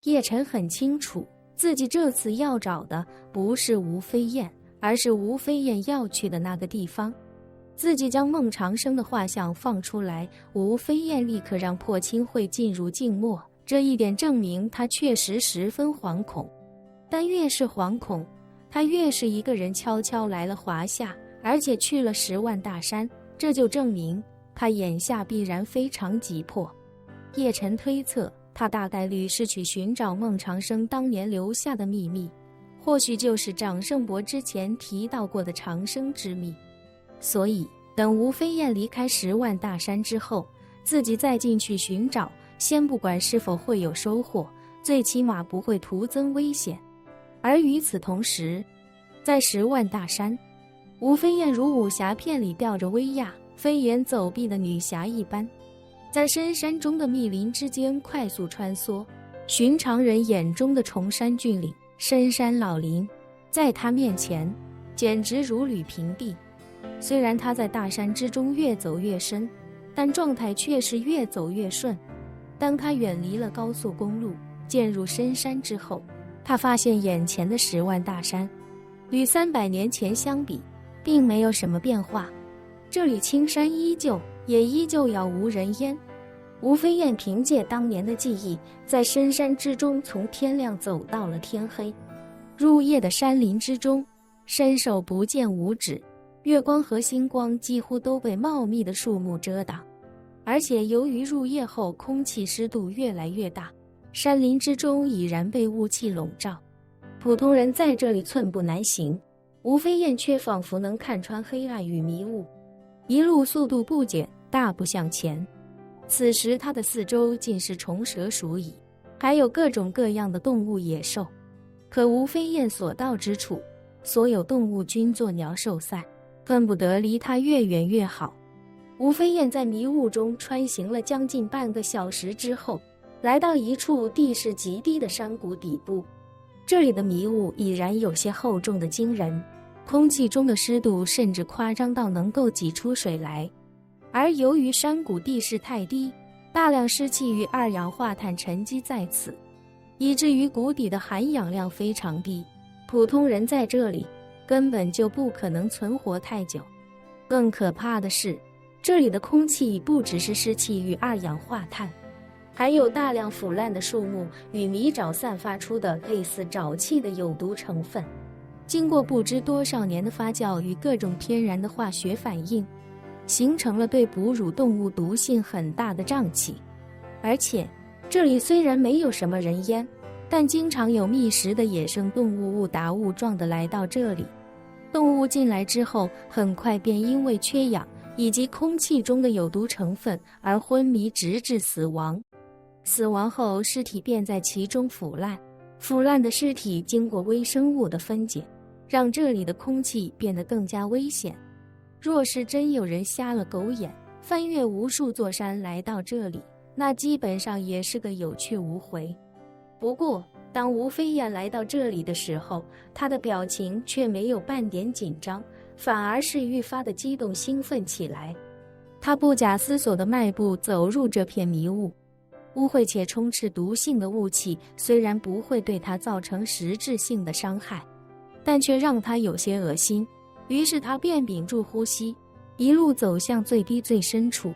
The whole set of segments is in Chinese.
叶晨很清楚，自己这次要找的不是吴飞燕，而是吴飞燕要去的那个地方。自己将孟长生的画像放出来，吴飞燕立刻让破清会进入静默，这一点证明他确实十分惶恐。但越是惶恐，他越是一个人悄悄来了华夏，而且去了10万大山，这就证明他眼下必然非常急迫。叶晨推测，他大概率是去寻找孟长生当年留下的秘密，或许就是长胜伯之前提到过的长生之秘。所以等吴飞燕离开10万大山之后，自己再进去寻找，先不管是否会有收获，最起码不会徒增危险。而与此同时，在10万大山，吴飞燕如武侠片里吊着威亚飞檐走壁的女侠一般，在深山中的密林之间快速穿梭。寻常人眼中的崇山峻岭、深山老林，在她面前简直如履平地。虽然他在大山之中越走越深，但状态却是越走越顺。当他远离了高速公路，渐入深山之后，他发现眼前的10万大山与300年前相比并没有什么变化，这里青山依旧，也依旧杳无人烟。吴飞燕凭借当年的记忆，在深山之中从天亮走到了天黑。入夜的山林之中，伸手不见五指，月光和星光几乎都被茂密的树木遮挡。而且由于入夜后空气湿度越来越大，山林之中已然被雾气笼罩，普通人在这里寸步难行。吴飞燕却仿佛能看穿黑暗与迷雾，一路速度不减，大步向前。此时他的四周尽是虫蛇鼠蚁，还有各种各样的动物野兽。可吴飞燕所到之处，所有动物均作鸟兽散，恨不得离他越远越好。吴飞燕在迷雾中穿行了将近半个小时之后，来到一处地势极低的山谷底部。这里的迷雾已然有些厚重的惊人，空气中的湿度甚至夸张到能够挤出水来。而由于山谷地势太低，大量湿气与二氧化碳沉积在此，以至于谷底的含氧量非常低，普通人在这里根本就不可能存活太久。更可怕的是，这里的空气不只是湿气与二氧化碳，还有大量腐烂的树木与泥沼散发出的类似沼气的有毒成分，经过不知多少年的发酵与各种天然的化学反应，形成了对哺乳动物毒性很大的瘴气。而且这里虽然没有什么人烟，但经常有觅食的野生动物误打误撞地来到这里。动物进来之后，很快便因为缺氧以及空气中的有毒成分而昏迷，直至死亡。死亡后，尸体便在其中腐烂，腐烂的尸体经过微生物的分解，让这里的空气变得更加危险。若是真有人瞎了狗眼，翻越无数座山来到这里，那基本上也是个有去无回。不过当吴飞燕来到这里的时候，她的表情却没有半点紧张，反而是愈发的激动兴奋起来。她不假思索地迈步走入这片迷雾，污秽且充斥毒性的雾气虽然不会对她造成实质性的伤害，但却让她有些恶心。于是他便屏住呼吸，一路走向最低最深处。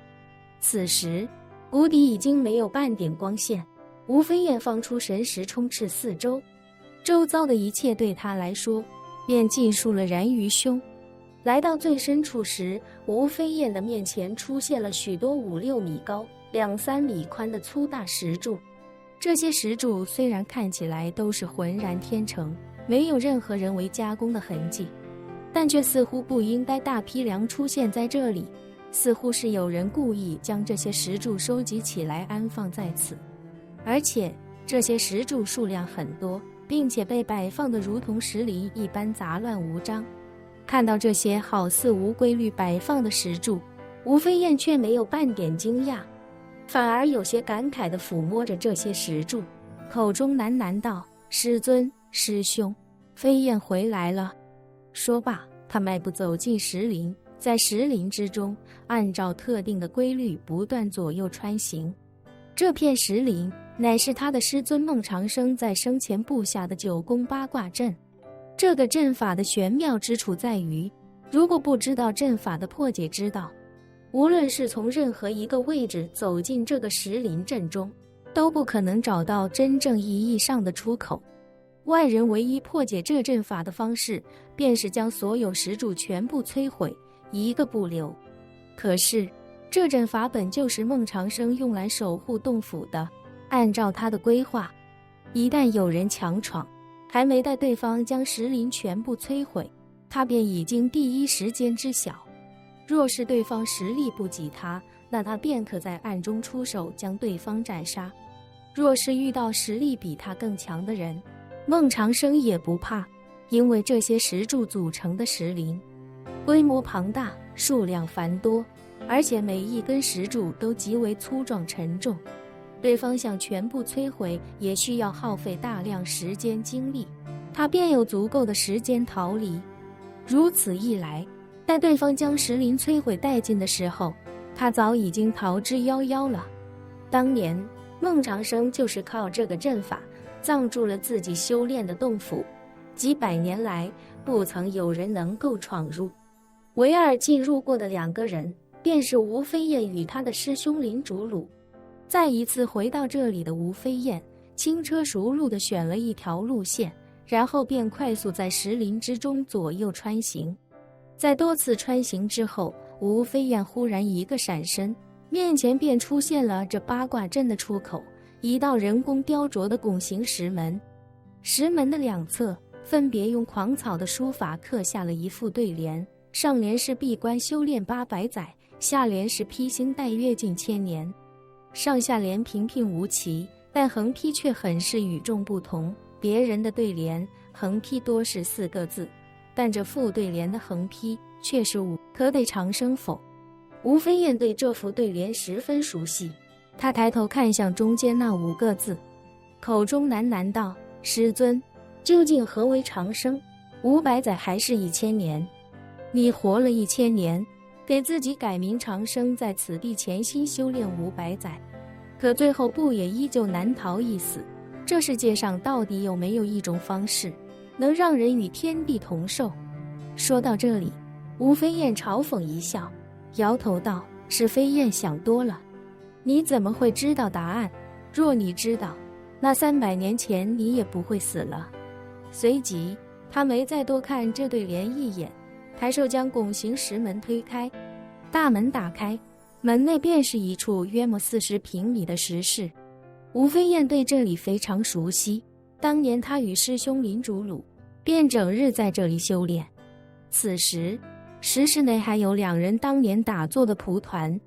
此时谷底已经没有半点光线，吴飞燕放出神识充斥四周，周遭的一切对他来说便尽数了然于胸。来到最深处时，吴飞燕的面前出现了许多5-6米高、2-3米宽的粗大石柱。这些石柱虽然看起来都是浑然天成，没有任何人为加工的痕迹，但却似乎不应该大批量出现在这里，似乎是有人故意将这些石柱收集起来安放在此。而且这些石柱数量很多，并且被摆放得如同石林一般杂乱无章。看到这些好似无规律摆放的石柱，吴飞燕却没有半点惊讶，反而有些感慨地抚摸着这些石柱，口中喃喃道：“师尊，师兄，飞燕回来了。”说罢，他迈步走进石林，在石林之中按照特定的规律不断左右穿行。这片石林乃是他的师尊孟长生在生前布下的九宫八卦阵。这个阵法的玄妙之处在于，如果不知道阵法的破解之道，无论是从任何一个位置走进这个石林阵中，都不可能找到真正意义上的出口。外人唯一破解这阵法的方式，便是将所有石柱全部摧毁，一个不留。可是这阵法本就是孟长生用来守护洞府的，按照他的规划，一旦有人强闯，还没待对方将石林全部摧毁，他便已经第一时间知晓。若是对方实力不及他，那他便可在暗中出手将对方斩杀。若是遇到实力比他更强的人，孟长生也不怕，因为这些石柱组成的石林规模庞大，数量繁多，而且每一根石柱都极为粗壮沉重，对方想全部摧毁也需要耗费大量时间精力，他便有足够的时间逃离。如此一来，待对方将石林摧毁殆尽的时候，他早已经逃之夭夭了。当年孟长生就是靠这个阵法藏住了自己修炼的洞府，几百年来不曾有人能够闯入，唯二进入过的2个人，便是吴飞燕与他的师兄林竹鲁。再一次回到这里的吴飞燕，轻车熟路地选了一条路线，然后便快速在石林之中左右穿行。在多次穿行之后，吴飞燕忽然一个闪身，面前便出现了这八卦阵的出口，一道人工雕琢的拱形石门。石门的两侧分别用狂草的书法刻下了一副对联，上联是闭关修炼800载，下联是披星戴月近千年。上下联平平无奇，但横批却很是与众不同。别人的对联横批多是4个字，但这副对联的横批却是5，可得长生否？吴飞燕对这副对联十分熟悉，他抬头看向中间那5个字，口中喃喃道：“师尊，究竟何为长生？500载还是1000年？你活了1000年，给自己改名长生，在此地潜心修炼500载，可最后不也依旧难逃一死？这世界上到底有没有一种方式，能让人与天地同寿？”说到这里，吴飞燕嘲讽一笑，摇头道：“是飞燕想多了，你怎么会知道答案？若你知道，那300年前你也不会死了。”随即他没再多看这对联一眼，抬手将拱形石门推开，大门打开，门内便是一处约莫40平米的石室。吴飞燕对这里非常熟悉，当年他与师兄林竹鲁便整日在这里修炼。此时石室内还有2人当年打坐的蒲团，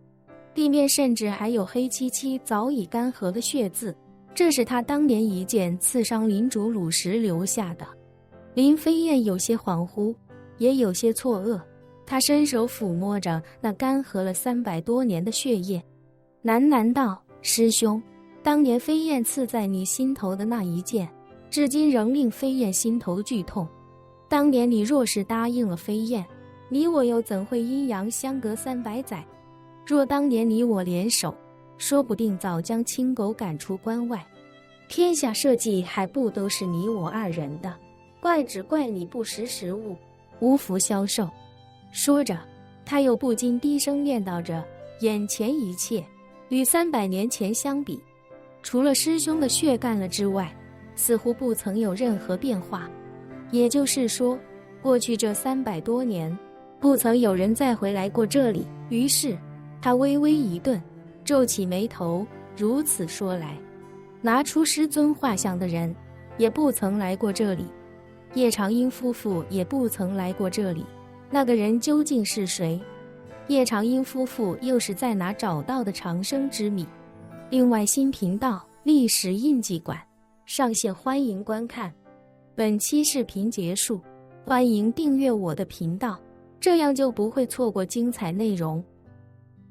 地面甚至还有黑漆漆早已干涸的血渍，这是他当年一剑刺伤林竹鲁时留下的。林飞燕有些恍惚，也有些错愕，他伸手抚摸着那干涸了300多年的血液，喃喃道：“师兄，当年飞燕刺在你心头的那一剑，至今仍令飞燕心头剧痛。当年你若是答应了飞燕，你我又怎会阴阳相隔300载？若当年你我联手，说不定早将青狗赶出关外，天下社稷还不都是你我2人的？只怪你不识时务，无福消受。”说着，他又不禁低声念叨着：“眼前一切与300年前相比，除了师兄的血干了之外，似乎不曾有任何变化。也就是说，过去这300多年，不曾有人再回来过这里。”于是他微微一顿，皱起眉头，如此说来，拿出师尊画像的人也不曾来过这里，叶长英夫妇也不曾来过这里，那个人究竟是谁？叶长英夫妇又是在哪找到的长生之秘？另外，新频道历史印记馆上线，欢迎观看。本期视频结束，欢迎订阅我的频道，这样就不会错过精彩内容。